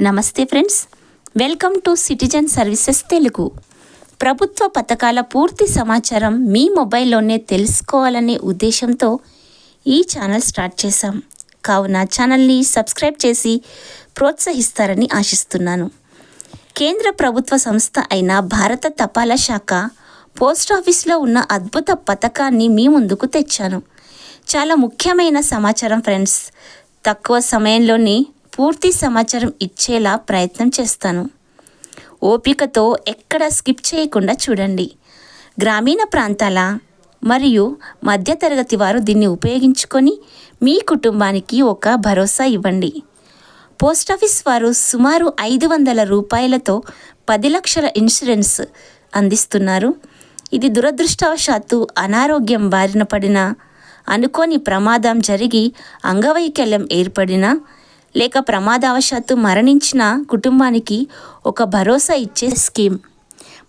నమస్తే friends, welcome to citizen services Telugu. ప్రభుత్వ పథకాల పూర్తి సమాచారం మీ మొబైల్లోనే తెలుసుకోవాలనే ఉద్దేశంతో ఈ ఛానల్ స్టార్ట్ చేశాం. కావున ఛానల్ని సబ్స్క్రైబ్ చేసి ప్రోత్సహిస్తారని ఆశిస్తున్నాను. కేంద్ర ప్రభుత్వ సంస్థ అయిన భారత తపాలా శాఖ పోస్ట్ ఆఫీస్లో ఉన్న అద్భుత పథకాన్ని మీ ముందుకు తెచ్చాను. చాలా ముఖ్యమైన సమాచారం ఫ్రెండ్స్. తక్కువ సమయంలోనే పూర్తి సమాచారం ఇచ్చేలా ప్రయత్నం చేస్తాను. ఓపికతో ఎక్కడ స్కిప్ చేయకుండా చూడండి. గ్రామీణ ప్రాంతాల మరియు మధ్యతరగతి వారు దీన్ని ఉపయోగించుకొని మీ కుటుంబానికి ఒక భరోసా ఇవ్వండి. పోస్టాఫీస్ వారు సుమారు 500 రూపాయలతో 10 లక్షల ఇన్సూరెన్స్ అందిస్తున్నారు. ఇది దురదృష్టవశాత్తు అనారోగ్యం బారిన పడిన, అనుకోని ప్రమాదం జరిగి అంగవైకల్యం ఏర్పడిన, లేక ప్రమాదవశాత్తు మరణించిన కుటుంబానికి ఒక భరోసా ఇచ్చే స్కీమ్.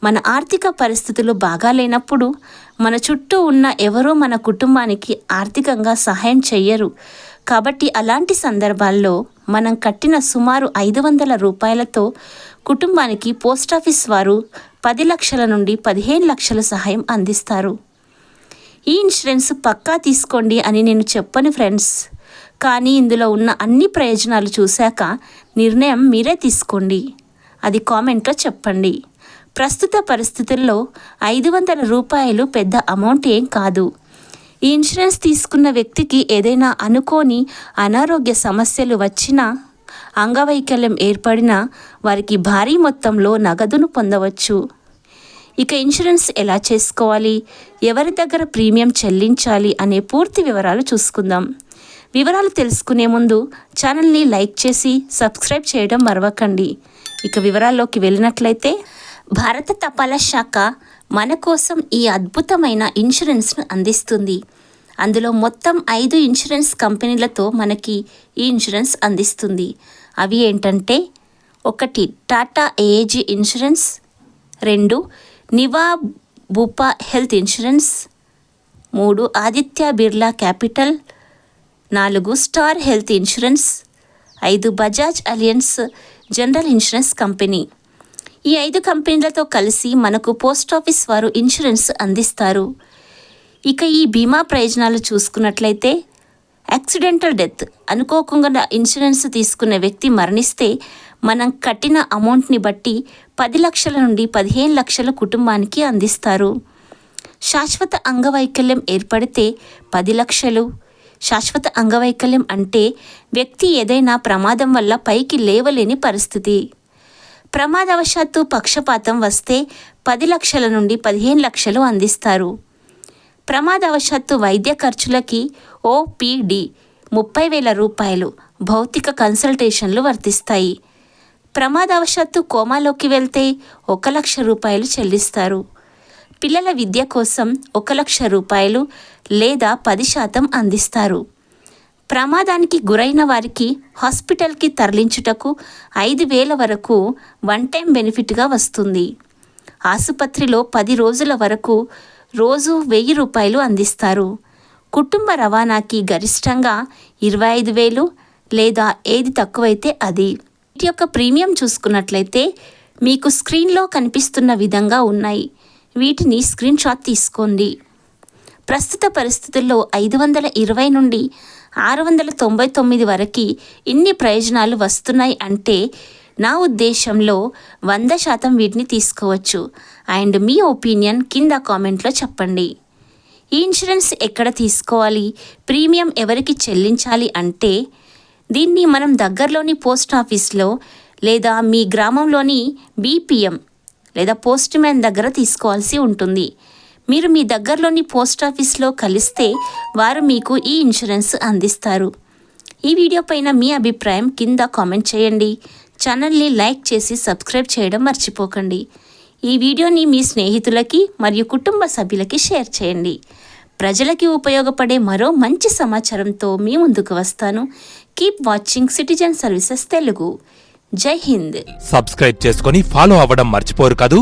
మన ఆర్థిక పరిస్థితులు బాగాలేనప్పుడు మన చుట్టూ ఉన్న ఎవరో మన కుటుంబానికి ఆర్థికంగా సహాయం చెయ్యరు. కాబట్టి అలాంటి సందర్భాల్లో మనం కట్టిన సుమారు 500 రూపాయలతో కుటుంబానికి పోస్టాఫీస్ వారు 10 లక్షల నుండి 15 లక్షల సహాయం అందిస్తారు. ఈ ఇన్సూరెన్స్ పక్కా తీసుకోండి అని నేను చెప్పను ఫ్రెండ్స్, కానీ ఇందులో ఉన్న అన్ని ప్రయోజనాలు చూశాక నిర్ణయం మీరే తీసుకోండి. అది కామెంట్లో చెప్పండి. ప్రస్తుత పరిస్థితుల్లో 500 రూపాయలు పెద్ద అమౌంట్ ఏం కాదు. ఈ ఇన్సూరెన్స్ తీసుకున్న వ్యక్తికి ఏదైనా అనుకోని అనారోగ్య సమస్యలు వచ్చినా, అంగవైకల్యం ఏర్పడినా వారికి భారీ మొత్తంలో నగదును పొందవచ్చు. ఇక ఇన్సూరెన్స్ ఎలా చేసుకోవాలి, ఎవరి దగ్గర ప్రీమియం చెల్లించాలి అనే పూర్తి వివరాలు చూసుకుందాం. వివరాలు తెలుసుకునే ముందు ఛానల్ని లైక్ చేసి సబ్స్క్రైబ్ చేయడం మరవకండి. ఇక వివరాల్లోకి వెళ్ళినట్లయితే, భారత తపాలా శాఖ మన కోసం ఈ అద్భుతమైన ఇన్సూరెన్స్ను అందిస్తుంది. అందులో మొత్తం 5 ఇన్సూరెన్స్ కంపెనీలతో మనకి ఈ ఇన్సూరెన్స్ అందిస్తుంది. అవి ఏంటంటే, 1 Tata AIG insurance, 2 Niva Bupa health insurance, 3 Aditya Birla capital, 4 star health insurance, 5 Bajaj Allianz general insurance company. ఈ 5 కంపెనీలతో కలిసి మనకు పోస్ట్ ఆఫీస్ వారు ఇన్సూరెన్స్ అందిస్తారు. ఇక ఈ బీమా ప్రయోజనాలు చూసుకున్నట్లయితే, యాక్సిడెంటల్ డెత్, అనుకోకుండా ఇన్సూరెన్స్ తీసుకున్న వ్యక్తి మరణిస్తే మనం కట్టిన అమౌంట్ని బట్టి 10 లక్షల నుండి 15 లక్షల కుటుంబానికి అందిస్తారు. శాశ్వత అంగవైకల్యం ఏర్పడితే 10 లక్షలు. శాశ్వత అంగవైకల్యం అంటే వ్యక్తి ఏదైనా ప్రమాదం వల్ల పైకి లేవలేని పరిస్థితి. ప్రమాదవశాత్తు పక్షపాతం వస్తే 10 లక్షల నుండి 15 లక్షలు అందిస్తారు. ప్రమాదవశాత్తు వైద్య ఖర్చులకి ఓపీడీ 30,000 రూపాయలు భౌతిక కన్సల్టేషన్లు వర్తిస్తాయి. ప్రమాదవశాత్తు కోమాలోకి వెళ్తే 1 లక్ష రూపాయలు చెల్లిస్తారు. పిల్లల విద్య కోసం 1 లక్ష రూపాయలు లేదా 10% అందిస్తారు. ప్రమాదానికి గురైన వారికి హాస్పిటల్కి తరలించుటకు 5,000 వరకు వన్ టైం బెనిఫిట్గా వస్తుంది. ఆసుపత్రిలో 10 రోజుల వరకు రోజు 1,000 రూపాయలు అందిస్తారు. కుటుంబ రవాణాకి గరిష్టంగా 25,000 లేదా ఏది తక్కువైతే అది. వీటి యొక్క ప్రీమియం చూసుకున్నట్లయితే మీకు స్క్రీన్లో కనిపిస్తున్న విధంగా ఉన్నాయి. వీటిని స్క్రీన్ షాట్ తీసుకోండి. ప్రస్తుత పరిస్థితుల్లో 520 నుండి 699 వరకు ఇన్ని ప్రయోజనాలు వస్తున్నాయి అంటే నా ఉద్దేశంలో 100% వీటిని తీసుకోవచ్చు. అండ్ మీ ఒపీనియన్ కింద కామెంట్లో చెప్పండి. ఈ ఇన్సూరెన్స్ ఎక్కడ తీసుకోవాలి, ప్రీమియం ఎవరికి చెల్లించాలి అంటే, దీన్ని మనం దగ్గరలోని పోస్ట్ ఆఫీస్లో లేదా మీ గ్రామంలోని బీపీఎం లేదా పోస్ట్ మ్యాన్ దగ్గర తీసుకోవాల్సి ఉంటుంది. మీరు మీ దగ్గరలోని పోస్ట్ ఆఫీస్లో కలిస్తే వారు మీకు ఈ ఇన్సూరెన్స్ అందిస్తారు. ఈ వీడియో పైన మీ అభిప్రాయం కింద కామెంట్ చేయండి. ఛానల్ని లైక్ చేసి సబ్స్క్రైబ్ చేయడం మర్చిపోకండి. ఈ వీడియోని మీ స్నేహితులకి మరియు కుటుంబ సభ్యులకి షేర్ చేయండి. ప్రజలకి ఉపయోగపడే మరో మంచి సమాచారంతో మీ ముందుకు వస్తాను. Keep watching citizen services Telugu. జై హింద్. సబ్స్క్రైబ్ చేసుకొని ఫాలో అవ్వడం మర్చిపోరు కదూ.